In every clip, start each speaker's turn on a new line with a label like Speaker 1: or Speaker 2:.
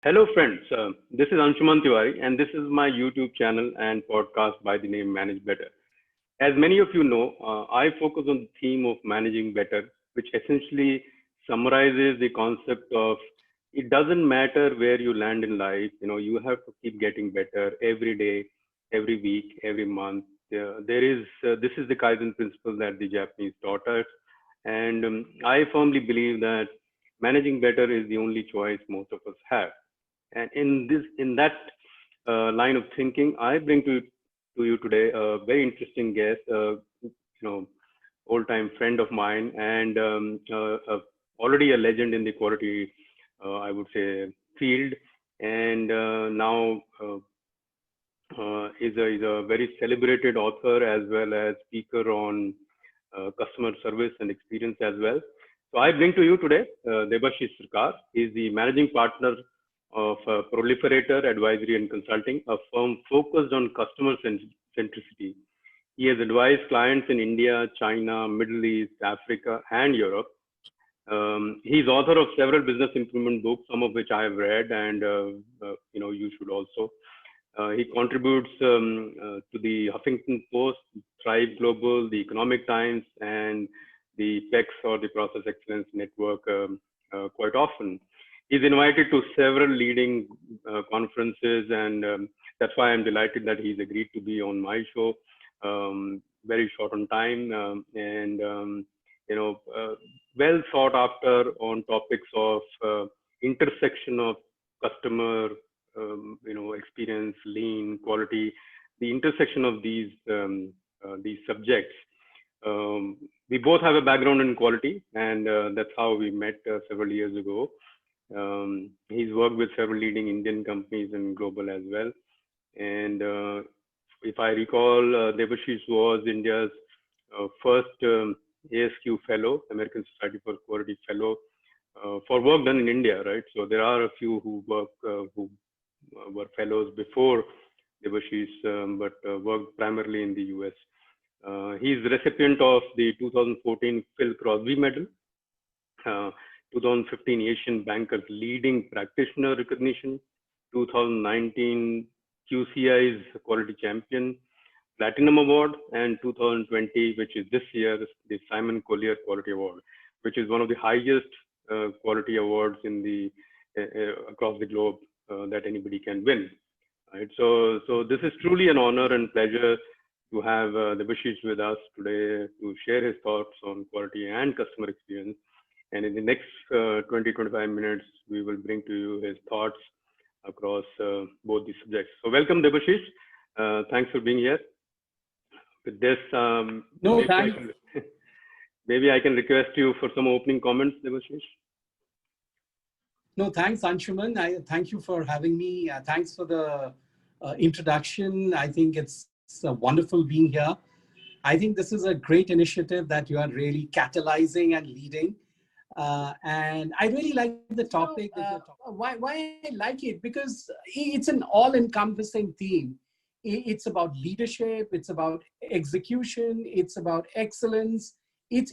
Speaker 1: Hello, friends. This is Anshuman Tiwari, and this is my YouTube channel and podcast by the name Manage Better. As many of you know, I focus on the theme of managing better, which essentially summarizes the concept of it doesn't matter where you land in life. You have to keep getting better every day, every week, every month. This is the Kaizen principle that the Japanese taught us, and I firmly believe that managing better is the only choice most of us have. And in that line of thinking, I bring to you today a very interesting guest, know, old-time friend of mine, and already a legend in the quality, I would say, field, and now is a very celebrated author as well as speaker on customer service and experience as well. So I bring to you today Debashis Sarkar. He is the managing partner of Proliferator Advisory and Consulting, a firm focused on customer centricity. He has advised clients in India, China, Middle East, Africa, and Europe. He's author of several business improvement books, some of which I have read, and you should also. He contributes to the Huffington Post, Thrive Global, the Economic Times, and the PEX or the Process Excellence Network quite often. He's invited to several leading conferences, and that's why I'm delighted that he's agreed to be on my show. Very short on time, and well thought after on topics of intersection of customer, experience, lean, quality, the intersection of these subjects. We both have a background in quality, and that's how we met several years ago. He's worked with several leading Indian companies and global as well. And if I recall, Debashis was India's first ASQ fellow, American Society for Quality fellow, for work done in India, right? So there are a few who were fellows before Debashis, but worked primarily in the US. He's the recipient of the 2014 Phil Crosby Medal, 2015 Asian Bankers Leading Practitioner Recognition, 2019 QCI's Quality Champion, Platinum Award, and 2020, which is this year, the Simon Collier Quality Award, which is one of the highest quality awards in the across the globe that anybody can win. Right. So this is truly an honor and pleasure to have Debashis with us today to share his thoughts on quality and customer experience. And in the next 20-25 minutes, we will bring to you his thoughts across both the subjects. So welcome, Debashis. Thanks for being here. With this,
Speaker 2: no, thanks.
Speaker 1: Maybe I can request you for some opening comments, Debashis.
Speaker 2: No, thanks, Anshuman. Thank you for having me. Thanks for the introduction. I think it's wonderful being here. I think this is a great initiative that you are really catalyzing and leading. And I really like the topic. Why I like it? Because it's an all-encompassing theme. It's about leadership. It's about execution. It's about excellence. It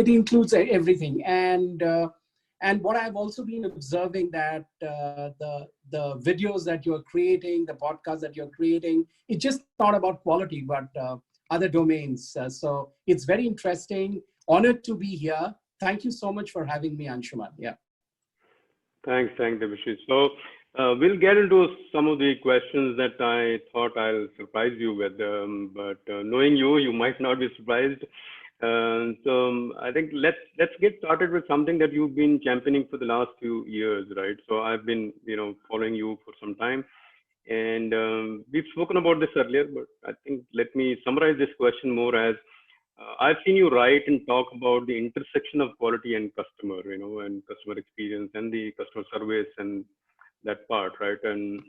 Speaker 2: includes everything. And what I've also been observing that the videos that you're creating, the podcasts that you're creating, it's just not about quality, but other domains. So it's very interesting. Honored to be here. Thank you so much for having me, Anshuman. Yeah.
Speaker 1: Thanks, Debashis. So we'll get into some of the questions that I thought I'll surprise you with, but knowing you might not be surprised. So I think let's get started with something that you've been championing for the last few years, right? So I've been following you for some time, and we've spoken about this earlier, but I think let me summarize this question more as I've seen you write and talk about the intersection of quality and customer, and customer experience and the customer service and that part, right? And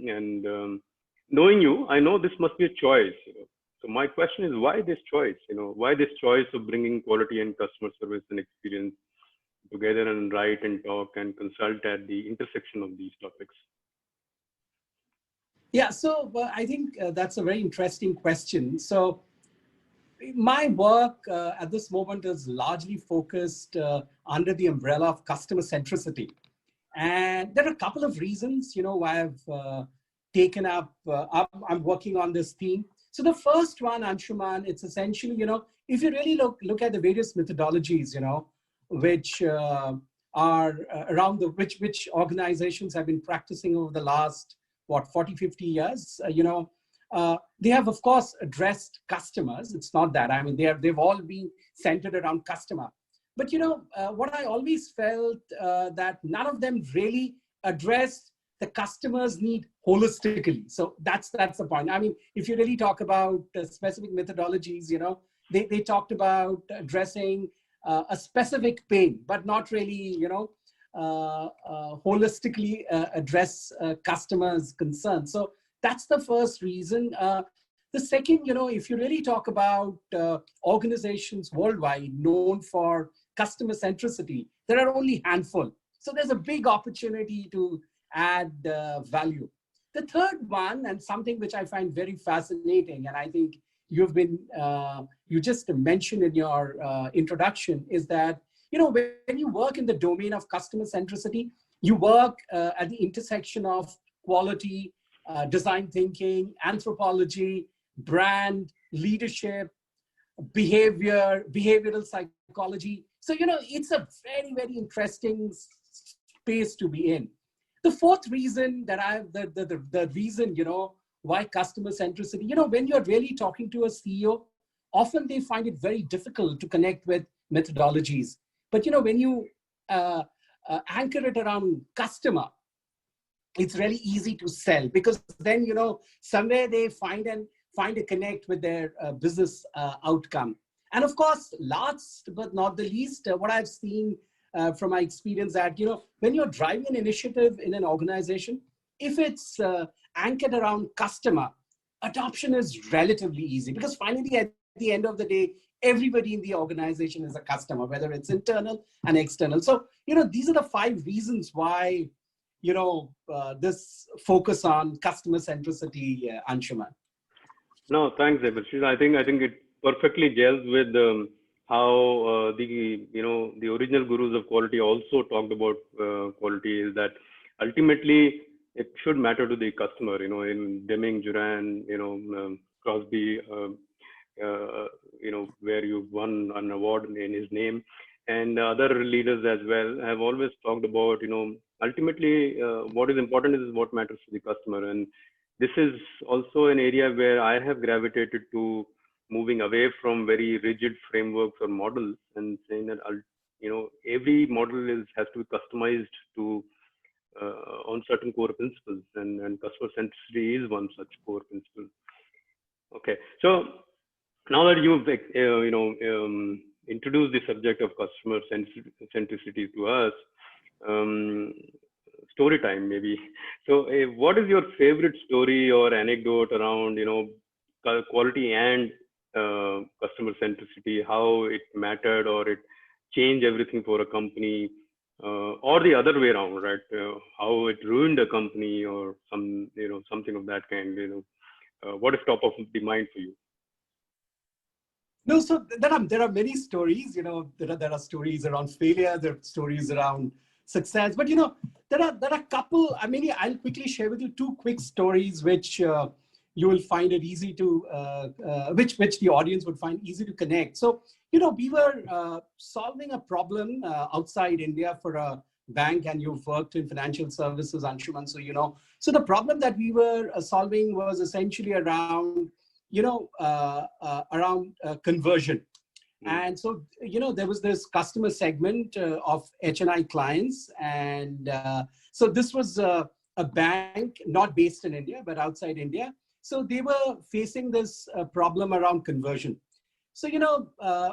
Speaker 1: knowing you, I know this must be a choice. So my question is, why this choice? Why this choice of bringing quality and customer service and experience together and write and talk and consult at the intersection of these topics?
Speaker 2: Yeah, so I think that's a very interesting question. So my work at this moment is largely focused under the umbrella of customer centricity. And there are a couple of reasons, why I've taken up, I'm working on this theme. So the first one, Anshuman, it's essentially, if you really look at the various methodologies, which are around which organizations have been practicing over the last, 40, 50 years, they have, of course, addressed customers. It's not that. I mean, they've all been centered around customer. But, what I always felt that none of them really addressed the customer's need holistically. So that's the point. I mean, if you really talk about specific methodologies, they talked about addressing a specific pain, but not really, holistically address customers' concerns. So that's the first reason. The second, if you really talk about organizations worldwide known for customer centricity, there are only a handful. So there's a big opportunity to add value. The third one, and something which I find very fascinating, and I think you just mentioned in your introduction, is that, when you work in the domain of customer centricity, you work at the intersection of quality, design thinking, anthropology, brand, leadership, behavioral psychology. So, it's a very, very interesting space to be in. The fourth reason that the reason, why customer centricity, when you're really talking to a CEO, often they find it very difficult to connect with methodologies. But, when you anchor it around customer, it's really easy to sell, because then, somewhere they find a connect with their business outcome. And of course, last but not the least, what I've seen from my experience that, when you're driving an initiative in an organization, if it's anchored around customer, adoption is relatively easy, because finally, at the end of the day, everybody in the organization is a customer, whether it's internal and external. So, these are the 5 reasons why, this focus on customer centricity, Anshuman.
Speaker 1: No, thanks, Debashis. I think it perfectly gels with how the original gurus of quality also talked about quality, is that ultimately it should matter to the customer. In Deming, Duran, Crosby, where you won an award in his name, and other leaders as well have always talked about, ultimately what is important is what matters to the customer. And this is also an area where I have gravitated to, moving away from very rigid frameworks or models, and saying that, every model has to be customized to on certain core principles, and customer centricity is one such core principle. Okay, so now that you've introduced the subject of customer centricity to us, story time maybe. So what is your favorite story or anecdote around quality and customer centricity, how it mattered or it changed everything for a company, or the other way around, right? How it ruined a company, or something of that kind. What is top of the mind for you?
Speaker 2: No, so there are many stories. There are stories around failure. There are stories around success. But there are a couple. I mean, I'll quickly share with you 2 quick stories, which you will find it easy to, which the audience would find easy to connect. So, we were solving a problem outside India for a bank, and you've worked in financial services, Anshuman, so So the problem that we were solving was essentially around, conversion. And so, there was this customer segment of H&I clients. And so this was a bank not based in India, but outside India. So they were facing this problem around conversion. So,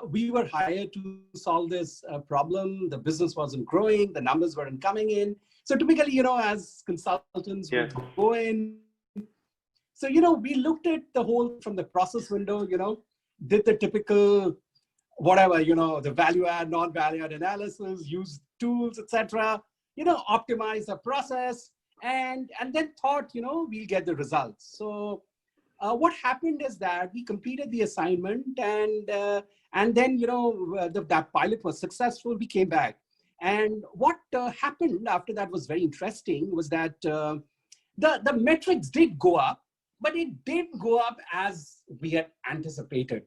Speaker 2: we were hired to solve this problem. The business wasn't growing. The numbers weren't coming in. So typically, as consultants would go in. So, we looked at the whole from the process window, did the typical, whatever, the value add, non-value add analysis, use tools, etc., optimize the process, and then thought, we'll get the results. So what happened is that we completed the assignment, and then, that pilot was successful. We came back. And what happened after that was very interesting was that the metrics did go up, but it didn't go up as we had anticipated.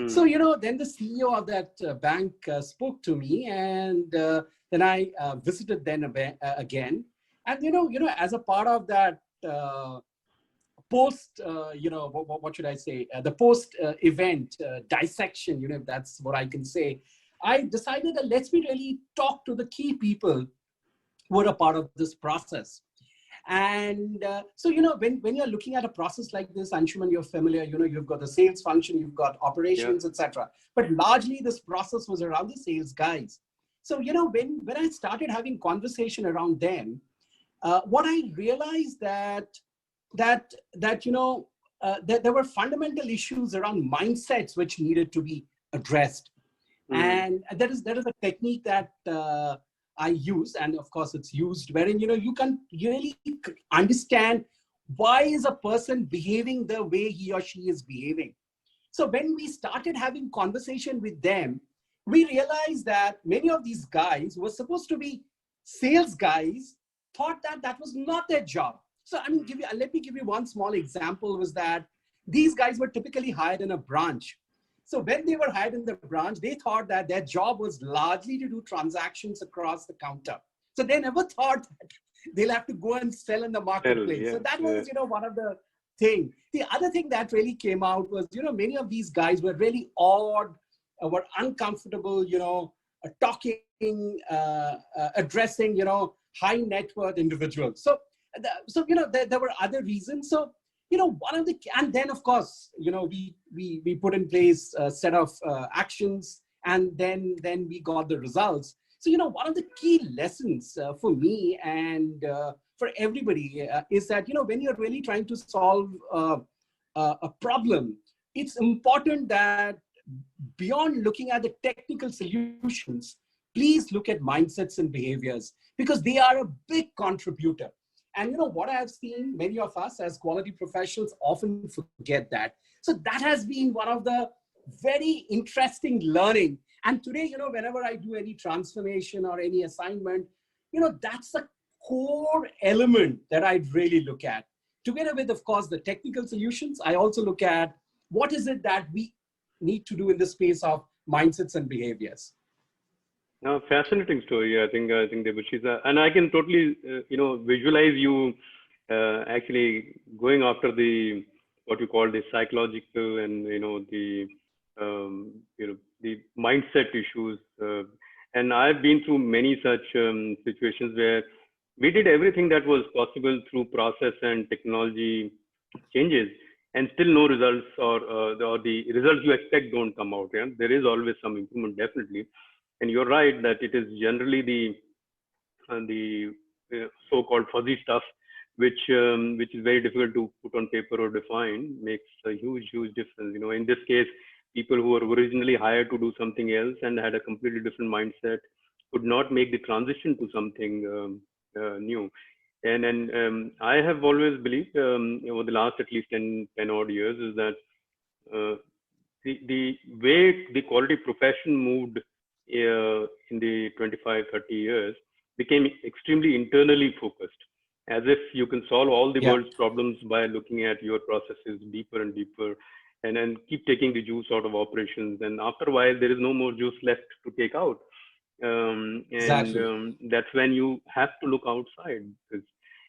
Speaker 2: So, then the CEO of that bank spoke to me, and then I visited them again. And, as a part of that post, what should I say? The post event dissection, if that's what I can say, I decided that let's me really talk to the key people who are a part of this process. And so, when you're looking at a process like this, Anshuman, you're familiar, you've got the sales function, you've got operations, etc. But largely this process was around the sales guys. So, when I started having conversation around them, what I realized that there were fundamental issues around mindsets which needed to be addressed. And there is a technique that I use, and of course it's used, wherein you can really understand why is a person behaving the way he or she is behaving. So when we started having conversation with them, we realized that many of these guys who were supposed to be sales guys thought that that was not their job. So let me give you one small example, was that these guys were typically hired in a branch. So when they were hired in the branch, they thought that their job was largely to do transactions across the counter. So they never thought that they'll have to go and sell in the marketplace. So that was, one of the things. The other thing that really came out was, many of these guys were really odd, were uncomfortable, talking, addressing, high net worth individuals. So there were other reasons. So, one of the, and then of course, we put in place a set of actions, and then we got the results. So, one of the key lessons for me and for everybody is that, when you're really trying to solve a problem, it's important that beyond looking at the technical solutions, please look at mindsets and behaviors, because they are a big contributor. And what I have seen, many of us as quality professionals often forget that. So that has been one of the very interesting learning. And today, whenever I do any transformation or any assignment, that's a core element that I really look at. Together with, of course, the technical solutions, I also look at what is it that we need to do in the space of mindsets and behaviors.
Speaker 1: Now, fascinating story. I think Debashis, and I can totally, visualize you actually going after the what you call the psychological and the mindset issues. And I've been through many such situations where we did everything that was possible through process and technology changes, and still no results, or the results you expect don't come out. Yeah? There is always some improvement, definitely. And you're right that it is generally the so-called fuzzy stuff, which is very difficult to put on paper or define, makes a huge difference. In this case, people who were originally hired to do something else and had a completely different mindset could not make the transition to something new. And I have always believed over the last at least 10 odd years is that the way the quality profession moved in the 25, 30 years became extremely internally focused, as if you can solve all the world's problems by looking at your processes deeper and deeper, and then keep taking the juice out of operations. And after a while, there is no more juice left to take out. That's when you have to look outside.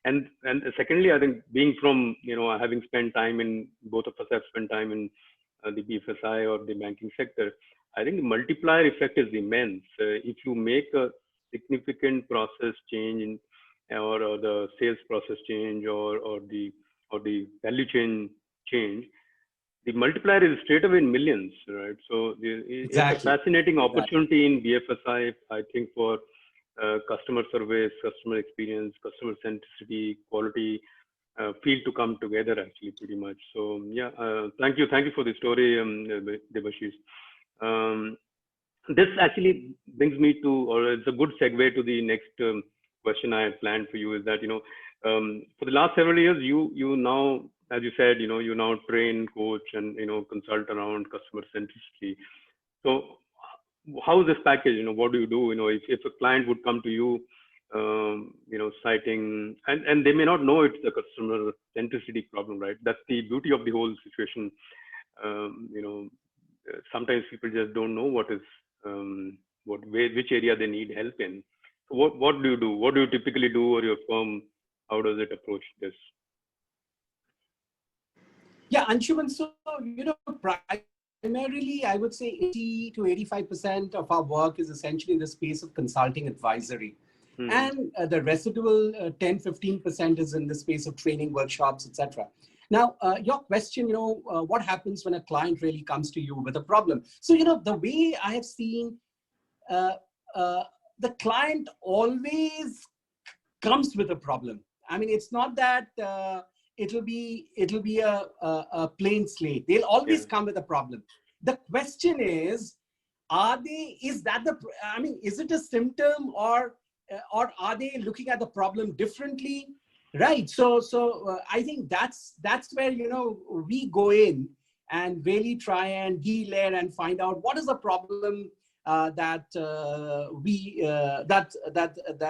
Speaker 1: And secondly, I think being from, having spent time in, both of us have spent time in the BFSI or the banking sector, I think the multiplier effect is immense. If you make a significant process change or the sales process change or the value chain change, the multiplier is straight away in millions, right? So it's a fascinating opportunity in BFSI, I think, for customer service, customer experience, customer centricity, quality field to come together, actually, pretty much. So thank you for the story, Debashis. This actually brings me to, or it's a good segue to the next question I had planned for you, is that, for the last several years, you now, as you said, you now train, coach, and, consult around customer centricity. So how is this package? What do you do? If a client would come to you, citing, and they may not know it's the customer centricity problem, right? That's the beauty of the whole situation. Sometimes people just don't know which area they need help in. So what do you do? What do you typically do, or your firm? How does it approach this?
Speaker 2: Yeah, Anshuman, so, primarily, I would say 80 to 85% of our work is essentially in the space of consulting advisory. And the residual 10, 15% is in the space of training, workshops, etc. Now, your question, what happens when a client really comes to you with a problem? So, the way I have seen, the client always comes with a problem. I mean, it's not that it'll be a plain slate. They'll always come with a problem. The question is is it a symptom, or are they looking at the problem differently? Right. So I think that's where, we go in and really try and delayer and find out what is the problem that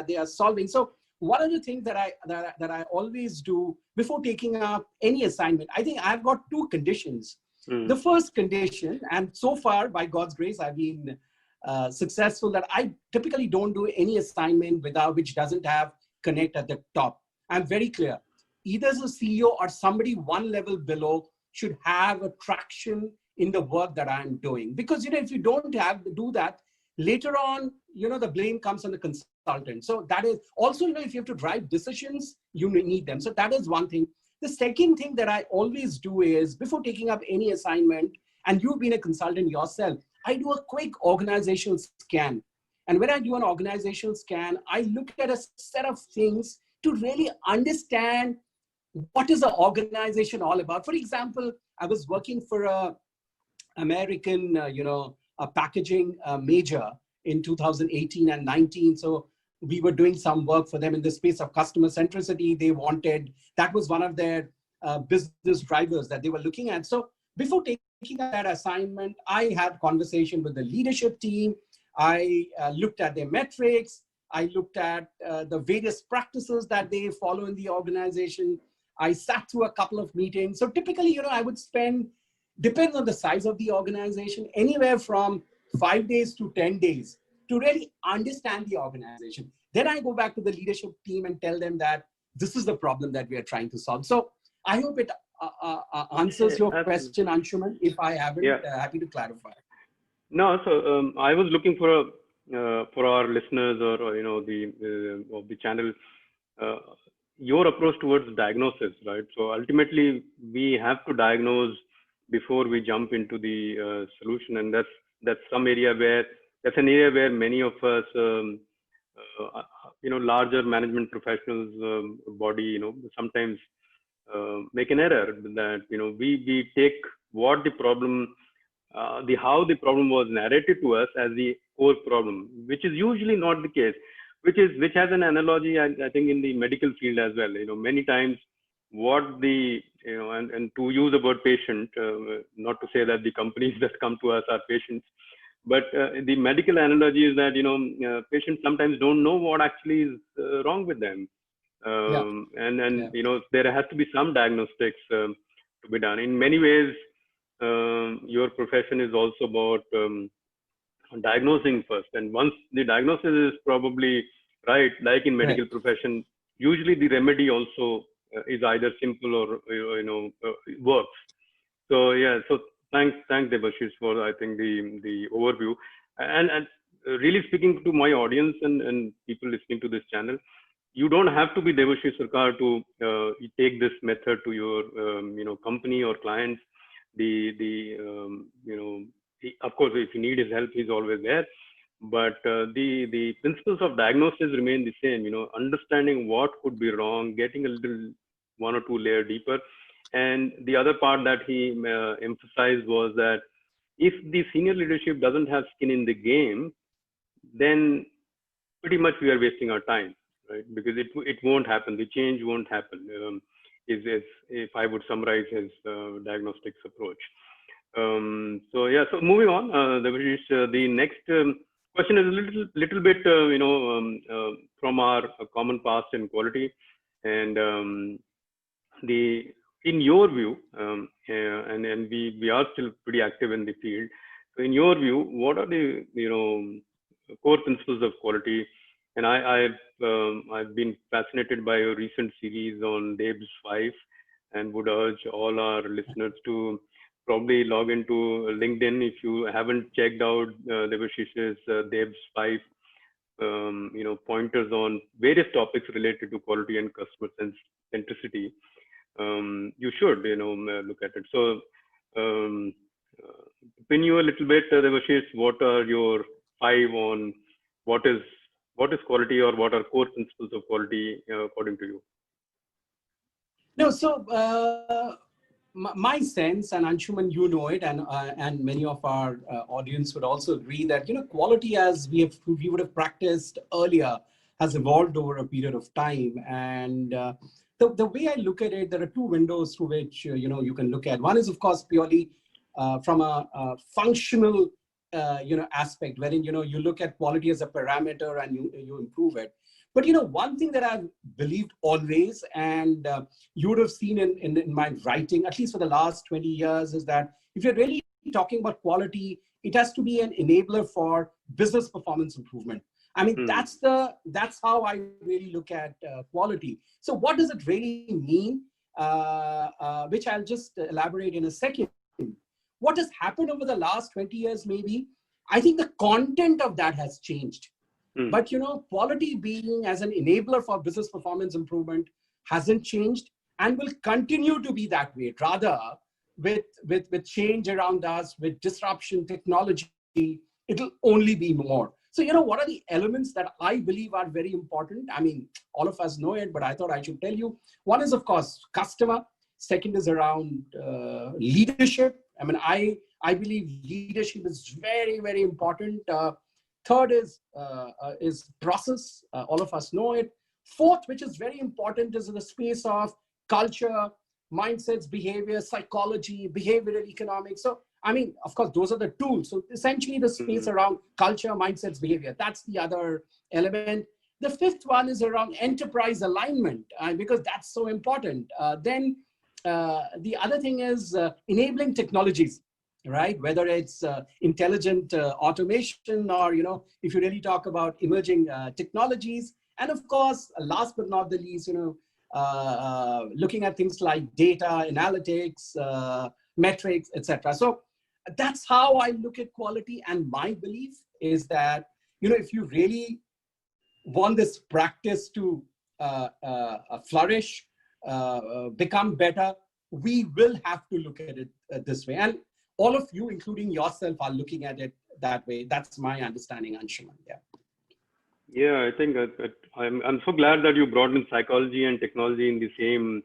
Speaker 2: they are solving. So one of the things that I always do before taking up any assignment, I think I've got two conditions. The first condition, and so far, by God's grace, I've been successful, that I typically don't do any assignment which doesn't have connect at the top. I'm very clear. Either as a CEO or somebody one level below should have a traction in the work that I'm doing. Because, if you don't do that, later on, the blame comes on the consultant. So that is also, if you have to drive decisions, you need them. So that is one thing. The second thing that I always do is, before taking up any assignment, and you've been a consultant yourself, I do a quick organizational scan. And when I do an organizational scan, I look at a set of things to really understand what is the organization all about. For example, I was working for a American, a packaging major in 2018 and 19. So we were doing some work for them in the space of customer centricity. That was one of their business drivers that they were looking at. So before taking that assignment, I had conversation with the leadership team. I looked at their metrics. I looked at the various practices that they follow in the organization. I sat through a couple of meetings. So typically, I would spend, depends on the size of the organization, anywhere from 5 days to 10 days to really understand the organization. Then I go back to the leadership team and tell them that this is the problem that we are trying to solve. So I hope it answers your question, Anshuman. If I haven't, happy to clarify.
Speaker 1: No, so I was looking for our listeners, or of the channel, your approach towards diagnosis, right? So ultimately, we have to diagnose before we jump into the solution, and that's an area where many of us, larger management professionals body, sometimes make an error, that we take what the problem, how the problem was narrated to us as the core problem, which is usually not the case. Which has an analogy, I think, in the medical field as well. Many times what the, and to use the word patient, not to say that the companies that come to us are patients, but the medical analogy is that, patients sometimes don't know what actually is wrong with them. There has to be some diagnostics to be done. In many ways, your profession is also about diagnosing first, and once the diagnosis is probably right, like in medical profession, usually the remedy also is either simple or works. So so thanks Debashis for, I think, the overview, and really speaking to my audience and people listening to this channel. You don't have to be Debashis Sarkar to take this method to your company or clients. Of course, if you need his help, he's always there. But the principles of diagnosis remain the same. Understanding what could be wrong, getting a little one or two layer deeper. And the other part that he emphasized was that if the senior leadership doesn't have skin in the game, then pretty much we are wasting our time, right? Because it won't happen. The change won't happen. If I would summarize his diagnostics approach. So moving on, the next question is a little bit, from our common past in quality, and the in your view, and we are still pretty active in the field. So in your view, what are the core principles of quality? And I've been fascinated by your recent series on Deb's 5, and would urge all our listeners to probably log into LinkedIn if you haven't checked out Debashish's Deb's 5 pointers on various topics related to quality and customer centricity. You should look at it. So pin you a little bit, Debashish, what are your 5 on what is quality, or what are core principles of quality according to you?
Speaker 2: No, so my sense, and Anshuman, you know it, and many of our audience would also agree that quality, as we would have practiced earlier, has evolved over a period of time. And the way I look at it, there are two windows through which you can look at. One is, of course, purely from a functional aspect, wherein you look at quality as a parameter and you improve it. But one thing that I've believed always, and you would have seen in my writing, at least for the last 20 years, is that if you're really talking about quality, it has to be an enabler for business performance improvement. I mean, that's how I really look at quality. So what does it really mean? Which I'll just elaborate in a second. What has happened over the last 20 years, maybe, I think the content of that has changed. But quality being as an enabler for business performance improvement hasn't changed and will continue to be that way. Rather, with change around us, with disruption, technology, it'll only be more. So what are the elements that I believe are very important? I mean, all of us know it, but I thought I should tell you. One is, of course, customer. Second is around leadership. I mean, I believe leadership is very, very important. Third is process. All of us know it. Fourth, which is very important, is in the space of culture, mindsets, behavior, psychology, behavioral economics. So, I mean, of course, those are the tools. So essentially the space around culture, mindsets, behavior, that's the other element. The fifth one is around enterprise alignment, because that's so important. Then the other thing is enabling technologies. Right, whether it's intelligent automation, or if you really talk about emerging technologies, and of course, last but not the least, looking at things like data analytics, metrics, etc. So that's how I look at quality, and my belief is that if you really want this practice to flourish, become better, we will have to look at it this way. And all of you, including yourself, are looking at it that way. That's my understanding, Anshuman. Yeah.
Speaker 1: Yeah, I think I'm so glad that you brought in psychology and technology in the same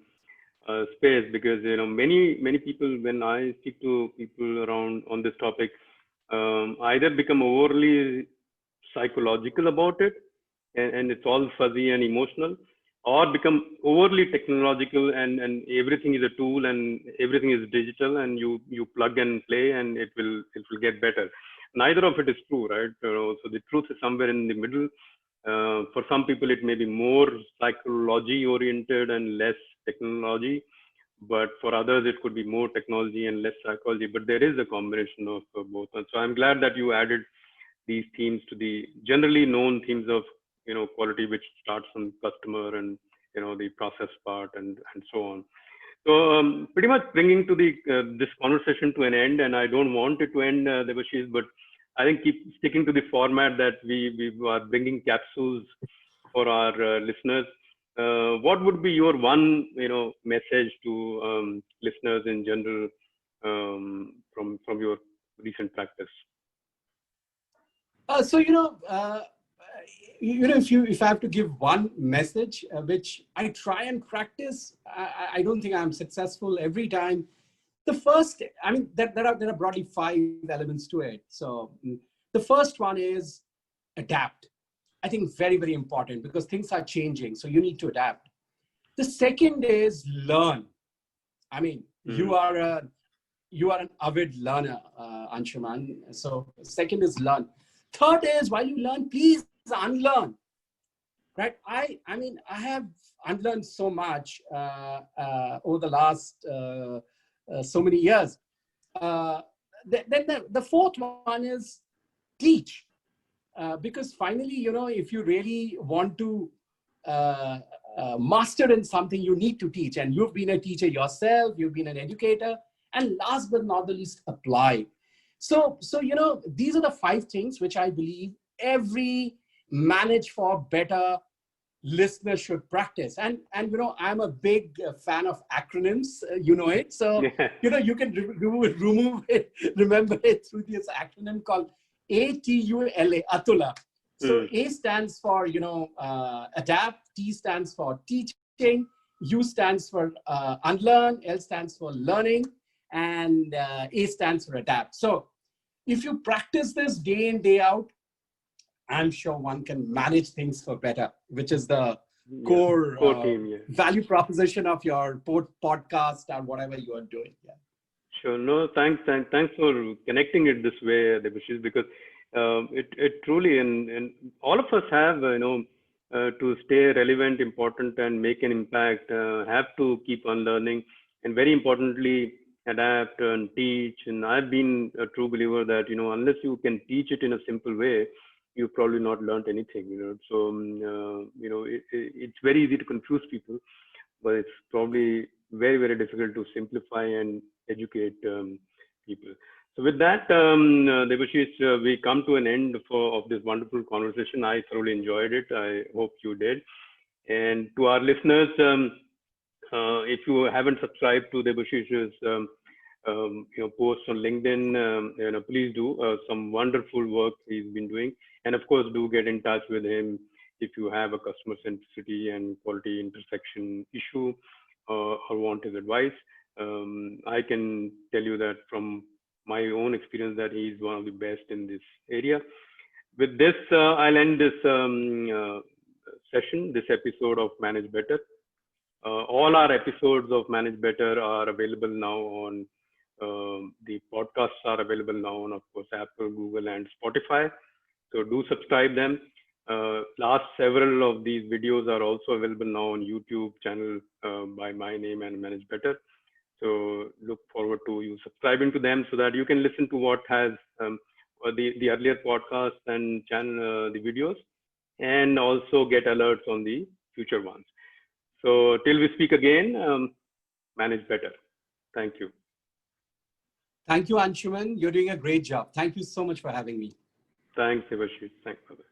Speaker 1: space, because many people, when I speak to people around on this topic, either become overly psychological about it, and it's all fuzzy and emotional, or become overly technological, and everything is a tool and everything is digital, and you plug and play and it will get better. Neither of it is true, right? So the truth is somewhere in the middle. For some people it may be more psychology oriented and less technology, but for others it could be more technology and less psychology, but there is a combination of both. And so I'm glad that you added these themes to the generally known themes of quality, which starts from customer and the process part and so on. So pretty much bringing to the this conversation to an end, and I don't want it to end, Debashis, but I think keep sticking to the format that we are bringing capsules for our listeners. What would be your one message to listeners in general from your recent practice?
Speaker 2: So if I have to give one message, which I try and practice, I don't think I'm successful every time. The first, I mean, there are broadly 5 elements to it. So the first one is adapt. I think very, very important, because things are changing, so you need to adapt. The second is learn. I mean, you are a you are an avid learner, Anshuman. So second is learn. Third is while you learn, please unlearn. Right? I mean, I have unlearned so much over the last so many years. Then the fourth one is teach. Because finally, if you really want to master in something, you need to teach. And you've been a teacher yourself, you've been an educator, and last but not the least, apply. So these are the 5 things which I believe every Manage for Better listener should practice. And I'm a big fan of acronyms, it. So, you can remove it, remember it through this acronym called ATULA, Atula. So A stands for, adapt, T stands for teaching, U stands for unlearn, L stands for learning, and A stands for adapt. So if you practice this day in, day out, I'm sure one can manage things for better, which is the core
Speaker 1: theme,
Speaker 2: value proposition of your podcast or whatever you are doing. Yeah.
Speaker 1: Sure. No, thanks for connecting it this way, Debashis, because it truly and all of us have to stay relevant, important, and make an impact. Have to keep on learning, and very importantly, adapt and teach. And I've been a true believer that unless you can teach it in a simple way, you've probably not learned anything. So it's very easy to confuse people, but it's probably very, very difficult to simplify and educate people. So with that, Debashis, we come to an end of this wonderful conversation. I thoroughly enjoyed it. I hope you did. And to our listeners, if you haven't subscribed to Debashish's posts on LinkedIn, please do. Some wonderful work he's been doing. And of course, do get in touch with him if you have a customer centricity and quality intersection issue or want his advice. I can tell you that from my own experience that he's one of the best in this area. With this, I'll end this session, this episode of Manage Better. All our episodes of Manage Better are available now on the podcasts are available now on, of course, Apple, Google, and Spotify. So do subscribe them. Last several of these videos are also available now on YouTube channel by my name and Manage Better. So look forward to you subscribing to them so that you can listen to what has the earlier podcasts and channel the videos, and also get alerts on the future ones. So till we speak again, manage better. Thank you.
Speaker 2: Thank you, Anshuman. You're doing a great job. Thank you so much for having me.
Speaker 1: Thanks, Debashis. Thanks, brother.